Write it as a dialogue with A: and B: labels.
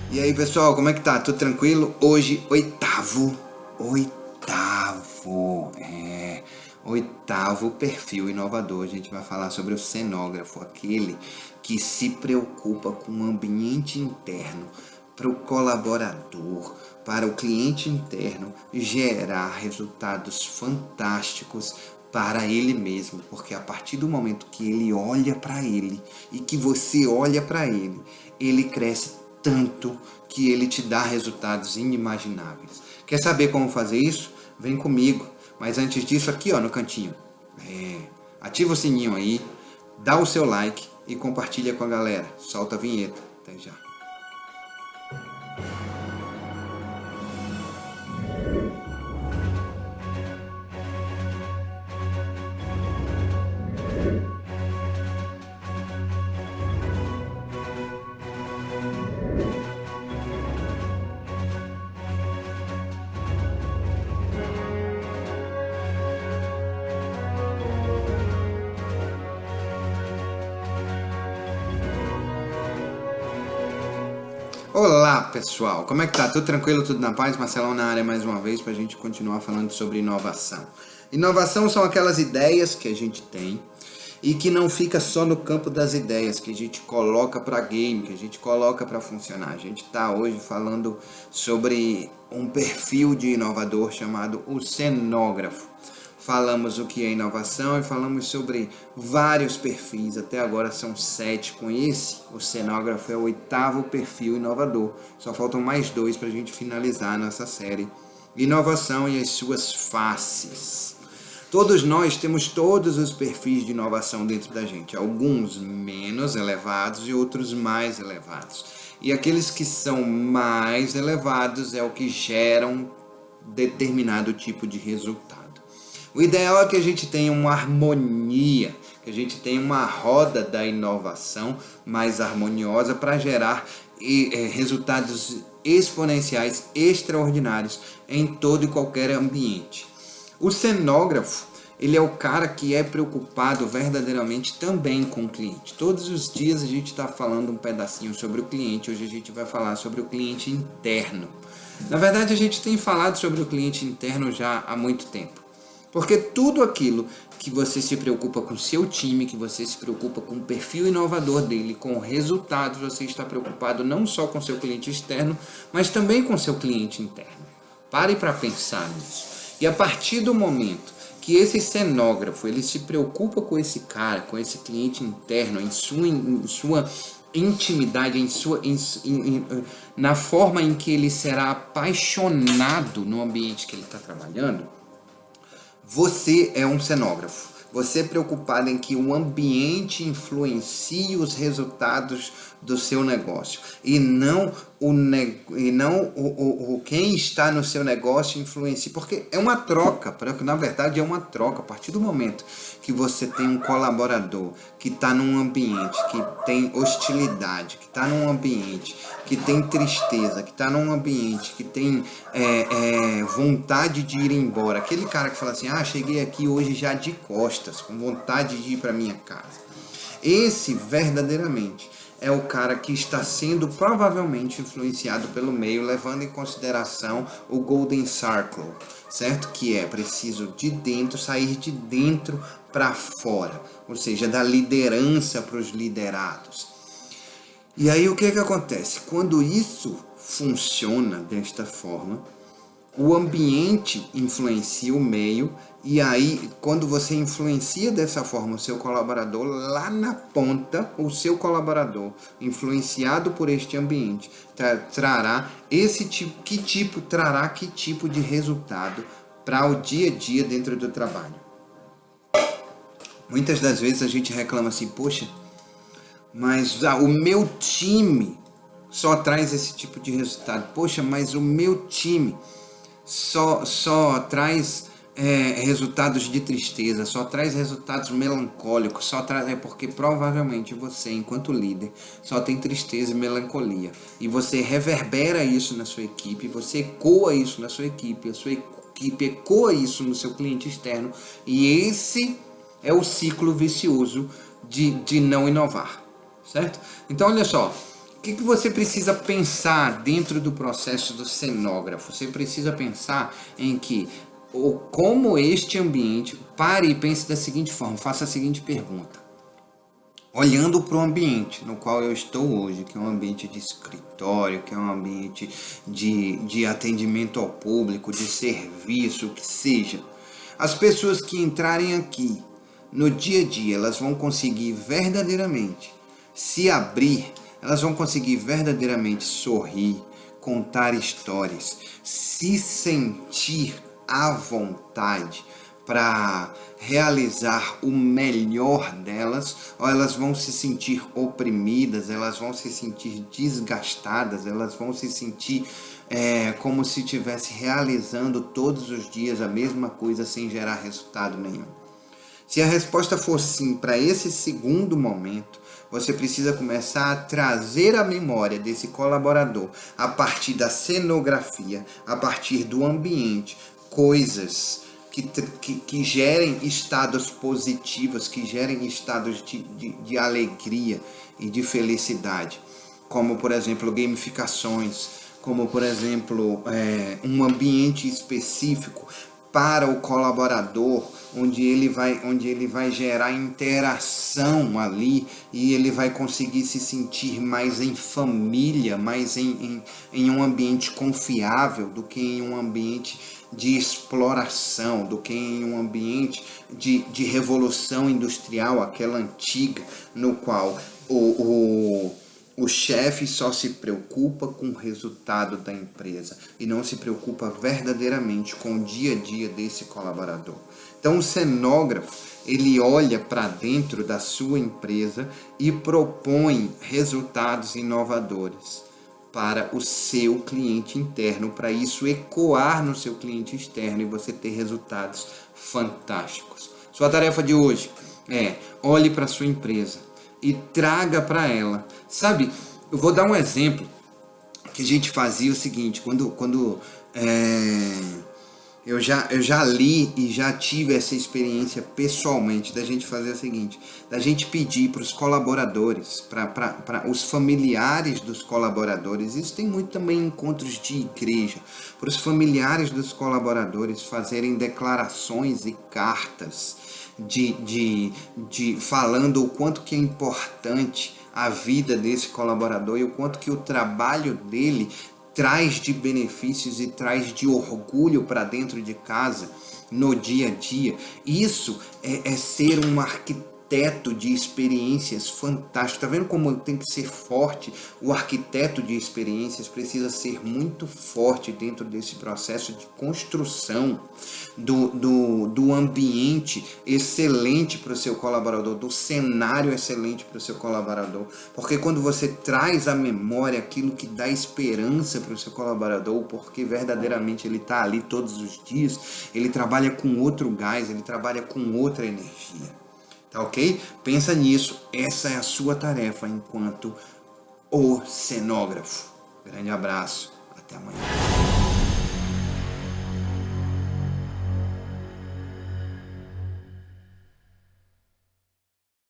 A: E aí pessoal, como é que tá? Tudo tranquilo? Hoje, oitavo perfil inovador. A gente vai falar sobre o cenógrafo, aquele que se preocupa com o ambiente interno, para o colaborador, para o cliente interno, gerar resultados fantásticos para ele mesmo, porque a partir do momento que ele olha para ele e que você olha para ele, ele cresce tanto que ele te dá resultados inimagináveis. Quer saber como fazer isso? Vem comigo. Mas antes disso, aqui ó, no cantinho, ativa o sininho aí, dá o seu like e compartilha com a galera. Solta a vinheta. Até já. Olá pessoal, como é que tá? Tudo tranquilo, tudo na paz? Marcelão na área mais uma vez para a gente continuar falando sobre inovação. Inovação são aquelas ideias que a gente tem e que não fica só no campo das ideias, que a gente coloca para game, que a gente coloca para funcionar. A gente está hoje falando sobre um perfil de inovador chamado o cenógrafo. Falamos o que é inovação e falamos sobre vários perfis, até agora são 7 com esse. O cenógrafo é o 8º perfil inovador, só faltam mais 2 para a gente finalizar a nossa série. Inovação e as suas faces. Todos nós temos todos os perfis de inovação dentro da gente, alguns menos elevados e outros mais elevados. E aqueles que são mais elevados é o que geram determinado tipo de resultado. O ideal é que a gente tenha uma harmonia, que a gente tenha uma roda da inovação mais harmoniosa para gerar resultados exponenciais, extraordinários em todo e qualquer ambiente. O cenógrafo, ele é o cara que é preocupado verdadeiramente também com o cliente. Todos os dias a gente está falando um pedacinho sobre o cliente, hoje a gente vai falar sobre o cliente interno. Na verdade, a gente tem falado sobre o cliente interno já há muito tempo. Porque tudo aquilo que você se preocupa com o seu time, que você se preocupa com o perfil inovador dele, com resultados, você está preocupado não só com o seu cliente externo, mas também com o seu cliente interno. Pare para pensar nisso. E a partir do momento que esse cenógrafo ele se preocupa com esse cara, com esse cliente interno, em sua intimidade, na forma em que ele será apaixonado no ambiente que ele está trabalhando, você é um cenógrafo. Você é preocupado em que o ambiente influencie os resultados do seu negócio e não quem está no seu negócio influencie, porque é uma troca, na verdade é uma troca. A partir do momento que você tem um colaborador que está num ambiente que tem hostilidade, que está num ambiente que tem tristeza, que está num ambiente que tem vontade de ir embora, aquele cara que fala assim, cheguei aqui hoje já de costas, com vontade de ir para minha casa, esse verdadeiramente é o cara que está sendo provavelmente influenciado pelo meio, levando em consideração o Golden Circle, certo? Que é preciso de dentro, sair de dentro para fora, ou seja, da liderança para os liderados. E aí o que acontece? Quando isso funciona desta forma, o ambiente influencia o meio, e aí quando você influencia dessa forma o seu colaborador, lá na ponta, o seu colaborador, influenciado por este ambiente, trará que tipo de resultado para o dia a dia dentro do trabalho. Muitas das vezes a gente reclama assim, poxa, mas o meu time só traz esse tipo de resultado. Poxa, mas o meu time só traz resultados de tristeza, só traz resultados melancólicos, porque provavelmente você, enquanto líder, só tem tristeza e melancolia. E você reverbera isso na sua equipe, você ecoa isso na sua equipe, a sua equipe ecoa isso no seu cliente externo, e esse é o ciclo vicioso de não inovar, certo? Então, olha só, que você precisa pensar dentro do processo do cenógrafo? Você precisa pensar em que, ou como este ambiente, pare e pense da seguinte forma, faça a seguinte pergunta. Olhando para o ambiente no qual eu estou hoje, que é um ambiente de escritório, que é um ambiente de atendimento ao público, de serviço, o que seja, as pessoas que entrarem aqui no dia a dia, elas vão conseguir verdadeiramente se abrir, elas vão conseguir verdadeiramente sorrir, contar histórias, se sentir à vontade para realizar o melhor delas, ou elas vão se sentir oprimidas, elas vão se sentir desgastadas, elas vão se sentir como se estivesse realizando todos os dias a mesma coisa sem gerar resultado nenhum. Se a resposta for sim para esse segundo momento, você precisa começar a trazer à memória desse colaborador, a partir da cenografia, a partir do ambiente, coisas que gerem estados positivos, que gerem estados de alegria e de felicidade, como por exemplo gamificações, como por exemplo um ambiente específico para o colaborador, onde ele vai gerar interação ali e ele vai conseguir se sentir mais em família, mais em um ambiente confiável do que em um ambiente de exploração, do que em um ambiente de revolução industrial, aquela antiga, no qual o chefe só se preocupa com o resultado da empresa e não se preocupa verdadeiramente com o dia a dia desse colaborador. Então o cenógrafo, ele olha para dentro da sua empresa e propõe resultados inovadores para o seu cliente interno, para isso ecoar no seu cliente externo e você ter resultados fantásticos. Sua tarefa de hoje é: olhe para a sua empresa e traga para ela. Sabe, eu vou dar um exemplo que a gente fazia o seguinte, quando eu já li e já tive essa experiência pessoalmente, da gente fazer o seguinte, da gente pedir para os colaboradores, para os familiares dos colaboradores, isso tem muito também em encontros de igreja, para os familiares dos colaboradores fazerem declarações e cartas falando o quanto que é importante a vida desse colaborador e o quanto que o trabalho dele traz de benefícios e traz de orgulho para dentro de casa no dia a dia. Isso é ser um arquiteto de experiências fantástico. Tá vendo como tem que ser forte? O arquiteto de experiências precisa ser muito forte dentro desse processo de construção do ambiente excelente para o seu colaborador, do cenário excelente para o seu colaborador. Porque quando você traz à memória aquilo que dá esperança para o seu colaborador, porque verdadeiramente ele está ali todos os dias, ele trabalha com outro gás, ele trabalha com outra energia. Tá ok? Pensa nisso. Essa é a sua tarefa enquanto o cenógrafo. Grande abraço. Até amanhã.